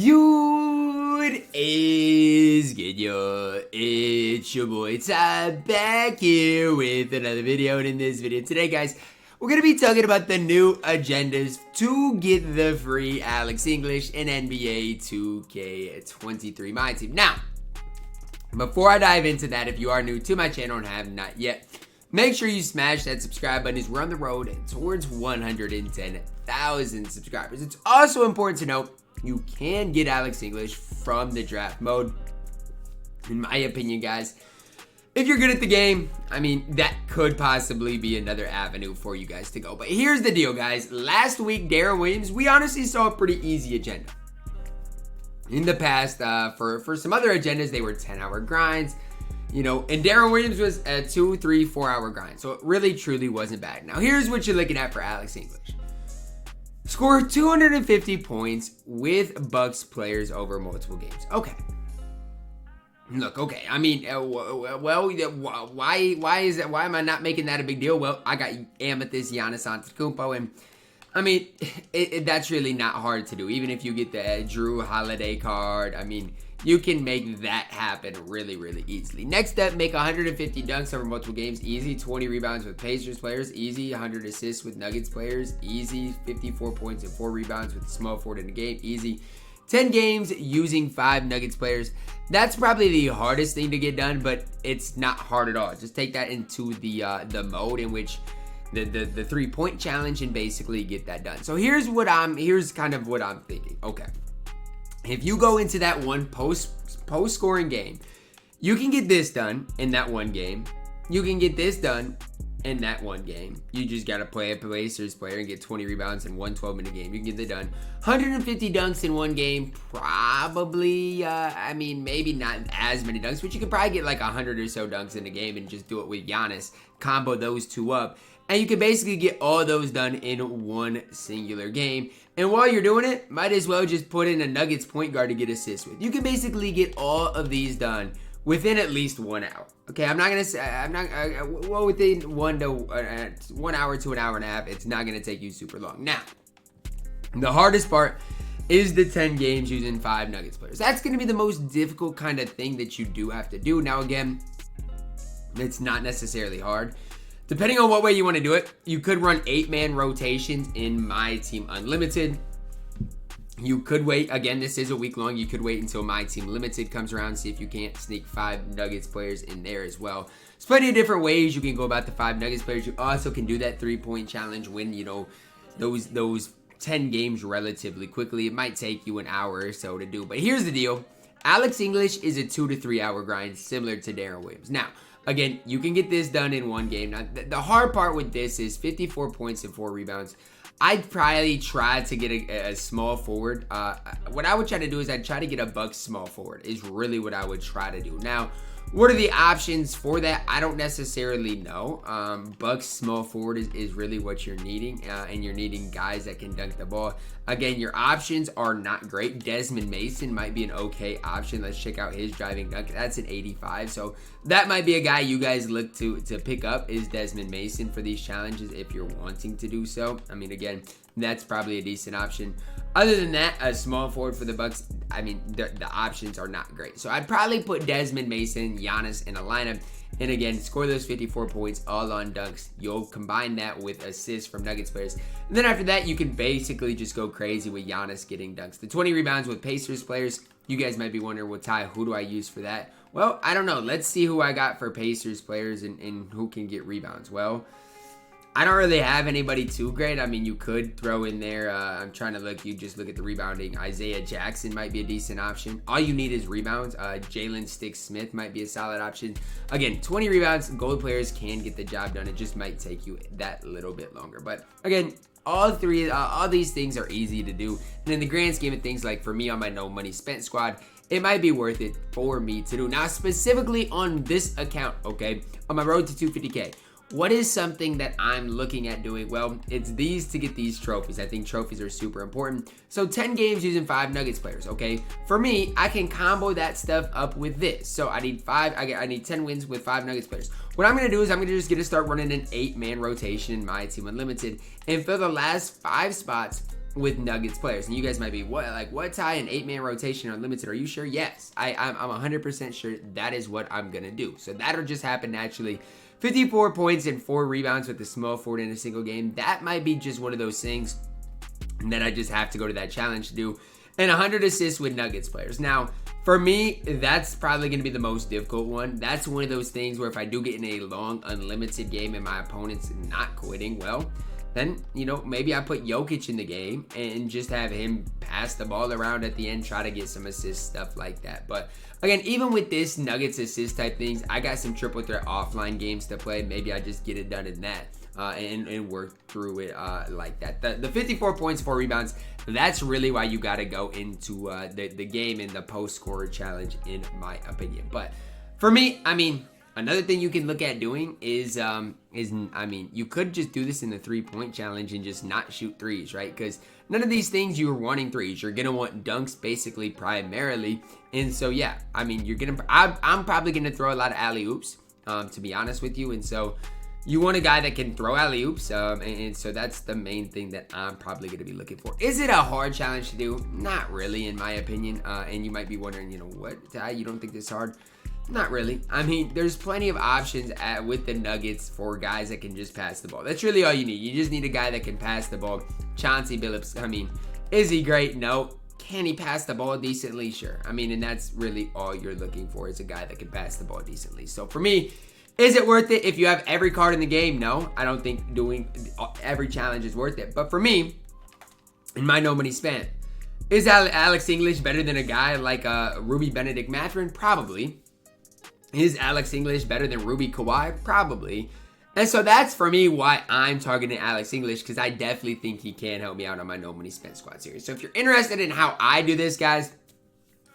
What is good, yo? It's your boy Ty back here with another video. And in this video today, guys, we're going to be talking about the new agendas to get the free Alex English in NBA 2K23 MyTEAM. Now, before I dive into that, if you are new to my channel and have not yet, make sure you smash that subscribe button as we're on the road towards 110,000 subscribers. It's also important to note you can get Alex English from the draft mode. In my opinion, guys, if you're good at the game, I mean, that could possibly be another avenue for you guys to go. But here's the deal, guys. Last week, Darren Williams, we honestly saw a pretty easy agenda. In the past, for some other agendas, they were 10-hour grinds. You know, and Darren Williams was a 2, 3, 4 hour grind. So it really, truly wasn't bad. Now, here's what you're looking at for Alex English. Score 250 points with Bucks players over multiple games. Okay. Look, okay. I mean, well, why is that? Why am I not making that a big deal? Well, I got Amethyst, Giannis Antetokounmpo, and I mean, that's really not hard to do. Even if you get the Drew Holiday card, I mean, you can make that happen really, really easily. Next up, make 150 dunks over multiple games. Easy. 20 rebounds with Pacers players. Easy. 100 assists with Nuggets players. Easy. 54 points and 4 rebounds with the small forward in the game. Easy. 10 games using 5 Nuggets players. That's probably the hardest thing to get done, but it's not hard at all. Just take that into the mode in which the 3-point challenge and basically get that done. So here's kind of what I'm thinking. Okay. If you go into that one post-scoring game, you can get this done in that one game. You can get this done in that one game. You just got to play a Pacers player and get 20 rebounds in one 12-minute game. You can get it done. 150 dunks in one game, probably, I mean, maybe not as many dunks, but you could probably get like 100 or so dunks in a game and just do it with Giannis. Combo those two up. And you can basically get all those done in one singular game. And while you're doing it, might as well just put in a Nuggets point guard to get assists with. You can basically get all of these done within at least 1 hour. Okay, within 1 hour to an hour and a half. It's not going to take you super long. Now, the hardest part is the 10 games using 5 Nuggets players. That's going to be the most difficult kind of thing that you do have to do. Now, again, it's not necessarily hard. Depending on what way you want to do it, you could run 8-man rotations in MyTEAM Unlimited. You could wait. Again, this is a week long. You could wait until MyTEAM Limited comes around. See if you can't sneak 5 Nuggets players in there as well. There's plenty of different ways you can go about the 5 Nuggets players. You also can do that 3-point challenge when, you know, those 10 games relatively quickly. It might take you an hour or so to do. But here's the deal. Alex English is a 2 to 3 hour grind similar to Darren Williams. Now, again, you can get this done in one game. Now, the hard part with this is 54 points and 4 rebounds. I'd probably try to get a small forward. What I would try to do is I'd try to get a Bucks small forward is really what I would try to do. Now, what are the options for that? I don't necessarily know. Bucks small forward is really what you're needing, and you're needing guys that can dunk the ball. Again, your options are not great. Desmond Mason might be an okay option. Let's check out his driving dunk. That's an 85. So that might be a guy you guys look to pick up is Desmond Mason for these challenges if you're wanting to do so. I mean, again, that's probably a decent option. Other than that, a small forward for the Bucks, I mean, the options are not great. So I'd probably put Desmond Mason, Giannis in a lineup. And again, score those 54 points all on dunks. You'll combine that with assists from Nuggets players. And then after that, you can basically just go crazy with Giannis getting dunks. The 20 rebounds with Pacers players. You guys might be wondering, well, Ty, who do I use for that? Well, I don't know. Let's see who I got for Pacers players and who can get rebounds. Well, I don't really have anybody too great. I mean, you could throw in there, I'm trying to look, you just look at the rebounding. Isaiah Jackson might be a decent option. All you need is rebounds. Jalen Smith might be a solid option. Again, 20 rebounds, gold players can get the job done. It just might take you that little bit longer. But again, all these things are easy to do. And in the grand scheme of things, like for me on my no money spent squad, it might be worth it for me to do. Now, specifically on this account, okay, on my road to 250K, what is something that I'm looking at doing? Well, it's these to get these trophies. I think trophies are super important. So 10 games using 5 Nuggets players, okay? For me, I can combo that stuff up with this. So I need 10 wins with 5 Nuggets players. What I'm gonna do is I'm gonna just start running an 8-man rotation in MyTEAM Unlimited and fill the last 5 spots with Nuggets players. And you guys might be, what Ty, an 8-man rotation unlimited? Are you sure? Yes, I'm 100% sure that is what I'm gonna do. So that'll just happen naturally. 54 points and 4 rebounds with the small forward in a single game. That might be just one of those things that I just have to go to that challenge to do. And 100 assists with Nuggets players. Now, for me, that's probably going to be the most difficult one. That's one of those things where if I do get in a long, unlimited game and my opponent's not quitting, well, then, you know, maybe I put Jokic in the game and just have him pass the ball around at the end, try to get some assists, stuff like that. But again, even with this Nuggets assist type things, I got some triple threat offline games to play. Maybe I just get it done in that. And work through it like that. The 54 points, 4 rebounds, that's really why you got to go into the game in the post-scorer challenge, in my opinion. But for me, I mean, another thing you can look at doing is you could just do this in the 3-point challenge and just not shoot threes, right? Because none of these things you're wanting threes. You're going to want dunks basically primarily. And so, yeah, I mean, I'm probably going to throw a lot of alley-oops, to be honest with you. And so you want a guy that can throw alley-oops, and so that's the main thing that I'm probably going to be looking for. Is it a hard challenge to do? Not really, in my opinion. And you might be wondering, you know, what, Ty, you don't think this is hard? Not really. I mean, there's plenty of options with the Nuggets for guys that can just pass the ball. That's really all you need. You just need a guy that can pass the ball. Chauncey Billups, I mean, is he great? No. Can he pass the ball decently? Sure. I mean, and that's really all you're looking for, is a guy that can pass the ball decently. So for me, is it worth it if you have every card in the game? No, I don't think doing every challenge is worth it. But for me, in my no money spent, is Alex English better than a guy like Ruby Benedict Mathurin? Probably. Is Alex English better than Ruby Kawhi? Probably. And so that's for me why I'm targeting Alex English, because I definitely think he can help me out on my no money spent squad series. So if you're interested in how I do this, guys,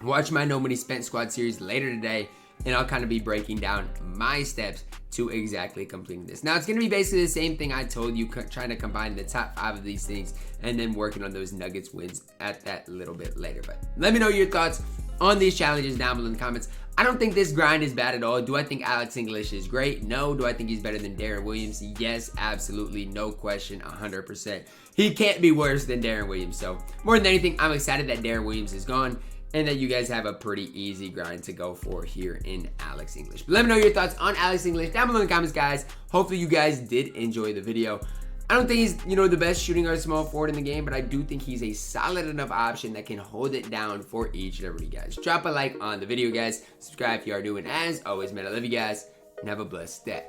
watch my no money spent squad series later today, and I'll kind of be breaking down my steps to exactly completing this. Now, it's going to be basically the same thing I told you, trying to combine the top 5 of these things and then working on those Nuggets wins at that little bit later. But let me know your thoughts on these challenges down below in the comments. I don't think this grind is bad at all. Do I think Alex English is great? No. Do I think he's better than Deron Williams? Yes, absolutely. No question, 100%. He can't be worse than Deron Williams. So more than anything, I'm excited that Deron Williams is gone, and that you guys have a pretty easy grind to go for here in Alex English. But let me know your thoughts on Alex English down below in the comments, guys. Hopefully you guys did enjoy the video. I don't think he's, you know, the best shooting guard small forward in the game, but I do think he's a solid enough option that can hold it down for each and every guys. Drop a like on the video, guys. Subscribe if you are new, and as always, man, I love you guys, and have a blessed day.